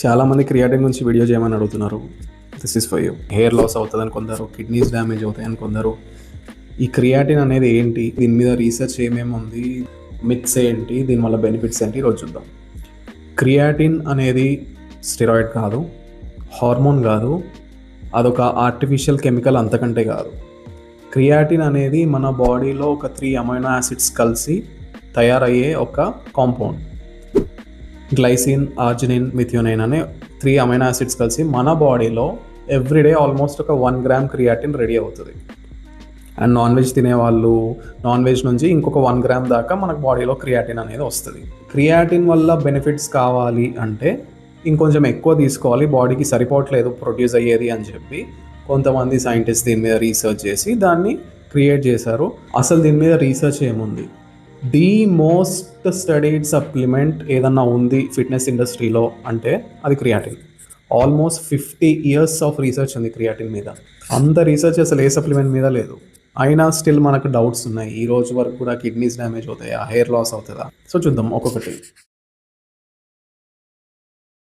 చాలామంది క్రియాటిన్ గురించి వీడియో చేయమని అడుగుతున్నారు. This is for you. Hair loss అవుతుందని కొందరు, కిడ్నీస్ డ్యామేజ్ అవుతాయని కొందరు. ఈ క్రియాటిన్ అనేది ఏంటి, దీని మీద రీసెర్చ్ ఏమేమి ఉంది, మిత్స్ ఏంటి, దీనివల్ల బెనిఫిట్స్ ఏంటి ఈరోజు చూద్దాం. క్రియాటిన్ అనేది స్టెరాయిడ్ కాదు, హార్మోన్ కాదు, అదొక ఆర్టిఫిషియల్ కెమికల్ అంతకంటే కాదు. క్రియాటిన్ అనేది మన బాడీలో ఒక 3 అమైనో యాసిడ్స్ కలిసి తయారయ్యే ఒక కాంపౌండ్. గ్లైసిన్, ఆర్జినిన్, మిథియోనైన్ అనే 3 అమైనో యాసిడ్స్ కలిసి మన బాడీలో ఎవ్రీడే ఆల్మోస్ట్ ఒక 1 గ్రామ్ క్రియాటిన్ రెడీ అవుతుంది. అండ్ నాన్ వెజ్ తినేవాళ్ళు నాన్ వెజ్ నుంచి ఇంకొక 1 గ్రామ్ దాకా మనకు బాడీలో క్రియాటిన్ అనేది వస్తుంది. క్రియాటిన్ వల్ల బెనిఫిట్స్ కావాలి అంటే ఇంకొంచెం ఎక్కువ తీసుకోవాలి, బాడీకి సరిపోవట్లేదు ప్రొడ్యూస్ అయ్యేది అని చెప్పి కొంతమంది సైంటిస్ట్ దీని మీద రీసెర్చ్ చేసి దాన్ని క్రియేట్ చేశారు. అసలు దీని మీద రీసెర్చ్ ఏముంది? ది మోస్ట్ స్టడీడ్ సప్లిమెంట్ ఏదన్నా ఉంది ఫిట్నెస్ ఇండస్ట్రీలో అంటే అది creatine. Almost 50 years of research ఉంది క్రియాటిన్ మీద. అంత రీసెర్చ్ అసలు ఏ సప్లిమెంట్ మీద లేదు. అయినా స్టిల్ మనకు డౌట్స్ ఉన్నాయి. ఈ రోజు వరకు కూడా కిడ్నీస్ డ్యామేజ్ అవుతాయా, హెయిర్ లాస్ అవుతుందా? సో చూద్దాం ఒక్కొక్కటి.